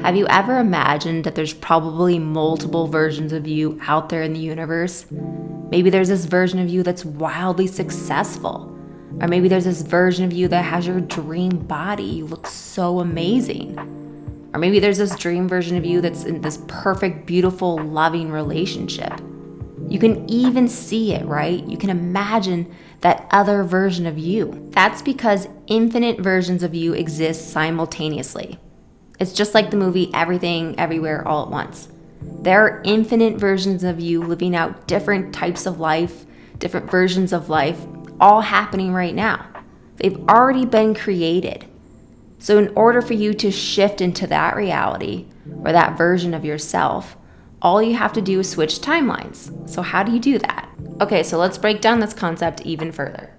Have you ever imagined that there's probably multiple versions of you out there in the universe? Maybe there's this version of you that's wildly successful. Or maybe there's this version of you that has your dream body. You look so amazing. Or maybe there's this dream version of you that's in this perfect, beautiful, loving relationship. You can even see it, right? You can imagine that other version of you. That's because infinite versions of you exist simultaneously. It's just like the movie Everything, Everywhere, All at Once. There are infinite versions of you living out different types of life, different versions of life, all happening right now. They've already been created. So in order for you to shift into that reality or that version of yourself, all you have to do is switch timelines. So how do you do that? Okay, so let's break down this concept even further.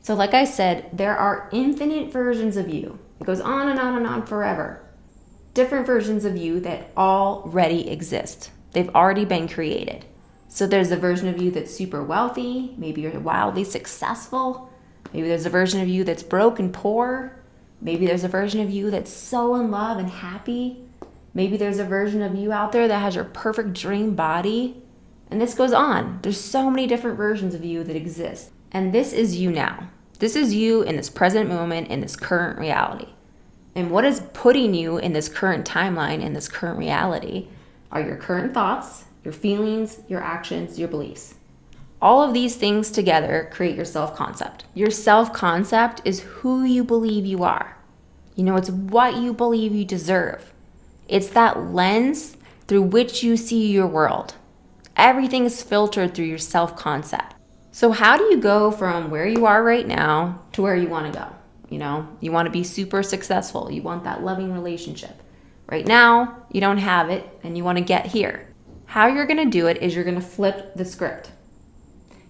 So like I said, there are infinite versions of you. It goes on and on and on forever. Different versions of you that already exist. They've already been created. So there's a version of you that's super wealthy. Maybe you're wildly successful. Maybe there's a version of you that's broke and poor. Maybe there's a version of you that's so in love and happy. Maybe there's a version of you out there that has your perfect dream body. And this goes on. There's so many different versions of you that exist. And this is you now. This is you in this present moment, in this current reality. And what is putting you in this current timeline, in this current reality, are your current thoughts, your feelings, your actions, your beliefs. All of these things together create your self-concept. Your self-concept is who you believe you are. You know, it's what you believe you deserve. It's that lens through which you see your world. Everything is filtered through your self-concept. So how do you go from where you are right now to where you want to go? You know, you want to be super successful. You want that loving relationship. Right now, you don't have it and you want to get here. How you're going to do it is you're going to flip the script.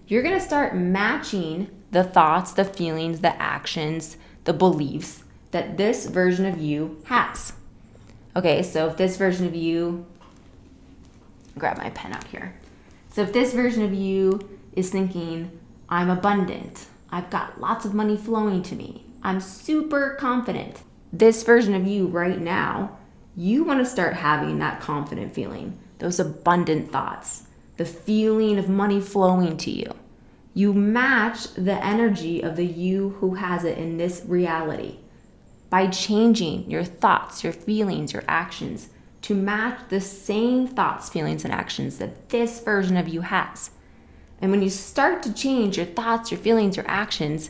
You're going to start matching the thoughts, the feelings, the actions, the beliefs that this version of you has. Okay, so if this version of you, grab my pen out here. So if this version of you is thinking, I'm abundant, I've got lots of money flowing to me, I'm super confident. This version of you right now, you want to start having that confident feeling, those abundant thoughts, the feeling of money flowing to you. You match the energy of the you who has it in this reality by changing your thoughts, your feelings, your actions to match the same thoughts, feelings, and actions that this version of you has. And when you start to change your thoughts, your feelings, your actions,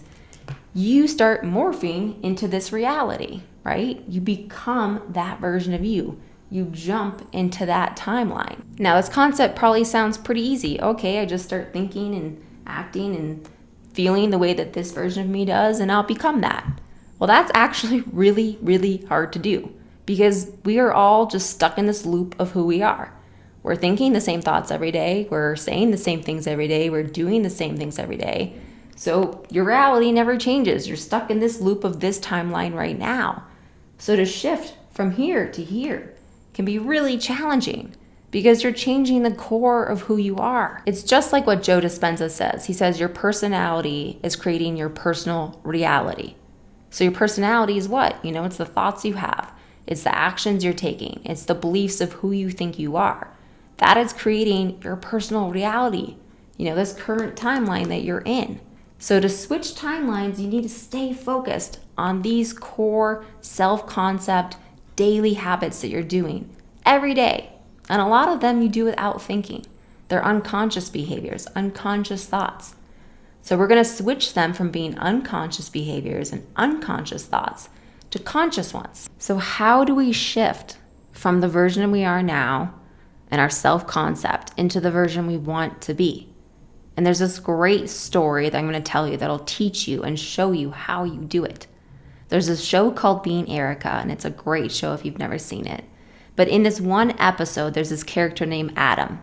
you start morphing into this reality, right? You become that version of you. You jump into that timeline. Now, this concept probably sounds pretty easy. Okay, I just start thinking and acting and feeling the way that this version of me does, and I'll become that. Well, that's actually really, really hard to do because we are all just stuck in this loop of who we are. We're thinking the same thoughts every day. We're saying the same things every day. We're doing the same things every day. So your reality never changes. You're stuck in this loop of this timeline right now. So to shift from here to here can be really challenging because you're changing the core of who you are. It's just like what Joe Dispenza says. He says your personality is creating your personal reality. So your personality is what? You know, it's the thoughts you have. It's the actions you're taking. It's the beliefs of who you think you are. That is creating your personal reality. You know, this current timeline that you're in. So to switch timelines, you need to stay focused on these core self-concept daily habits that you're doing every day. And a lot of them you do without thinking. They're unconscious behaviors, unconscious thoughts. So we're going to switch them from being unconscious behaviors and unconscious thoughts to conscious ones. So how do we shift from the version we are now and our self-concept into the version we want to be? And there's this great story that I'm going to tell you that'll teach you and show you how you do it. There's this show called Being Erica, and it's a great show if you've never seen it. But in this one episode, there's this character named Adam.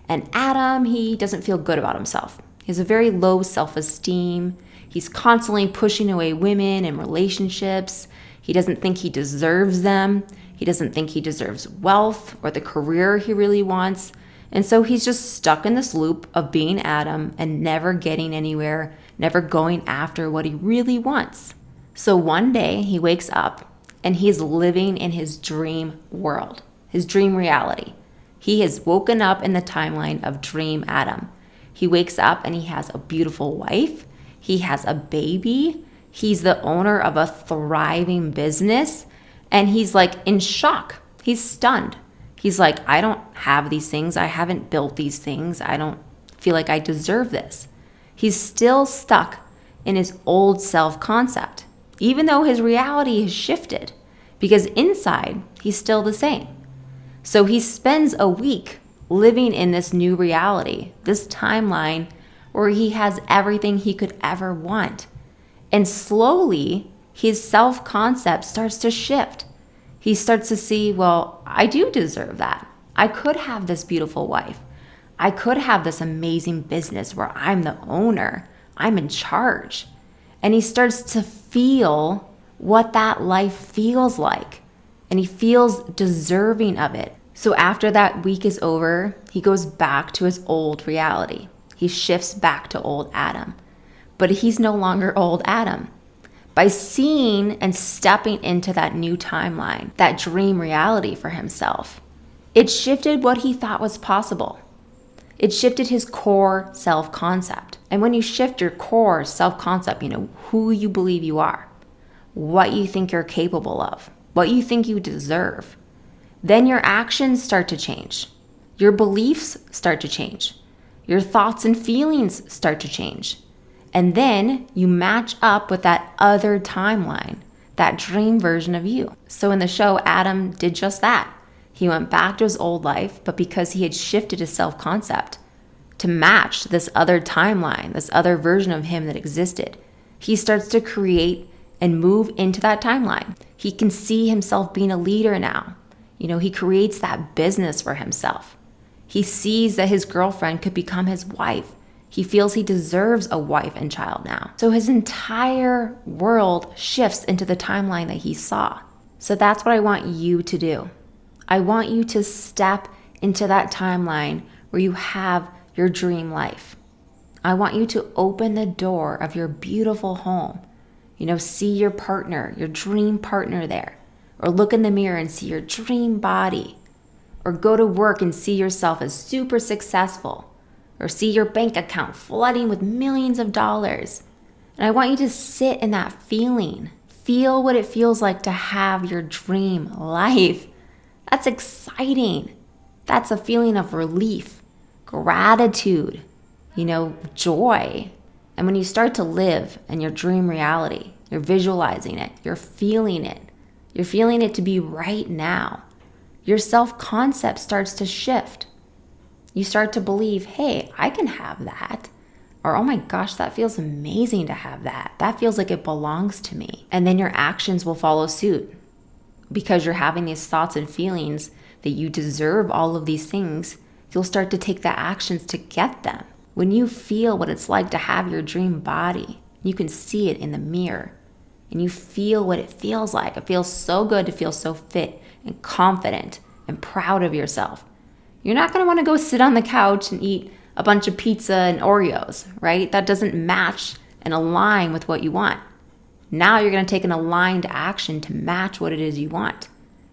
And Adam, he doesn't feel good about himself. He has a very low self-esteem. He's constantly pushing away women and relationships. He doesn't think he deserves them. He doesn't think he deserves wealth or the career he really wants. And so he's just stuck in this loop of being Adam and never getting anywhere, never going after what he really wants. So one day he wakes up and he's living in his dream world, his dream reality. He has woken up in the timeline of Dream Adam. He wakes up and he has a beautiful wife. He has a baby. He's the owner of a thriving business. And he's like in shock. He's stunned. He's like, I don't have these things. I haven't built these things. I don't feel like I deserve this. He's still stuck in his old self-concept, even though his reality has shifted, because inside he's still the same. So he spends a week living in this new reality, this timeline where he has everything he could ever want. And slowly, his self-concept starts to shift. He starts to see, well, I do deserve that. I could have this beautiful wife. I could have this amazing business where I'm the owner. I'm in charge. And he starts to feel what that life feels like. And he feels deserving of it. So after that week is over, he goes back to his old reality. He shifts back to old Adam. But he's no longer old Adam. By seeing and stepping into that new timeline, that dream reality for himself, it shifted what he thought was possible. It shifted his core self-concept. And when you shift your core self-concept, who you believe you are, what you think you're capable of, what you think you deserve, then your actions start to change. Your beliefs start to change. Your thoughts and feelings start to change. And then you match up with that other timeline, that dream version of you. So in the show, Adam did just that. He went back to his old life, but because he had shifted his self-concept to match this other timeline, this other version of him that existed, he starts to create and move into that timeline. He can see himself being a leader now. He creates that business for himself. He sees that his girlfriend could become his wife. He feels he deserves a wife and child now. So his entire world shifts into the timeline that he saw. So that's what I want you to do. I want you to step into that timeline where you have your dream life. I want you to open the door of your beautiful home. See your partner, your dream partner there. Or look in the mirror and see your dream body. Or go to work and see yourself as super successful. Or see your bank account flooding with millions of dollars. And I want you to sit in that feeling. Feel what it feels like to have your dream life. That's exciting. That's a feeling of relief, gratitude, joy. And when you start to live in your dream reality, you're visualizing it, you're feeling it. You're feeling it to be right now. Your self-concept starts to shift. You start to believe, hey, I can have that. Or, oh my gosh, that feels amazing to have that. That feels like it belongs to me. And then your actions will follow suit. Because you're having these thoughts and feelings that you deserve all of these things, you'll start to take the actions to get them. When you feel what it's like to have your dream body, you can see it in the mirror. And you feel what it feels like. It feels so good to feel so fit and confident and proud of yourself. You're not going to want to go sit on the couch and eat a bunch of pizza and Oreos, right? That doesn't match and align with what you want. Now you're going to take an aligned action to match what it is you want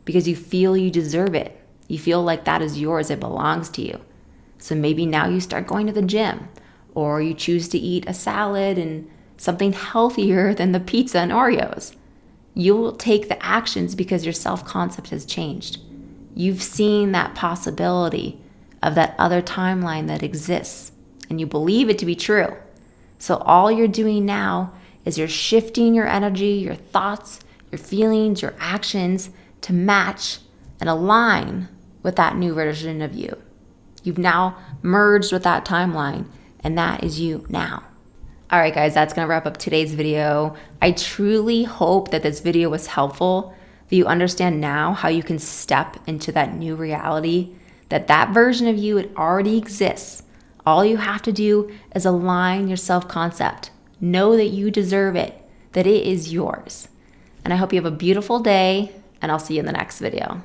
because you feel you deserve it. You feel like that is yours. It belongs to you. So maybe now you start going to the gym, or you choose to eat a salad and something healthier than the pizza and Oreos. You'll take the actions because your self-concept has changed. You've seen that possibility of that other timeline that exists, and you believe it to be true. So all you're doing now is you're shifting your energy, your thoughts, your feelings, your actions to match and align with that new version of you. You've now merged with that timeline, and that is you now. All right, guys, that's going to wrap up today's video. I truly hope that this video was helpful, that you understand now how you can step into that new reality, that version of you, it already exists. All you have to do is align your self-concept. Know that you deserve it, that it is yours. And I hope you have a beautiful day, and I'll see you in the next video.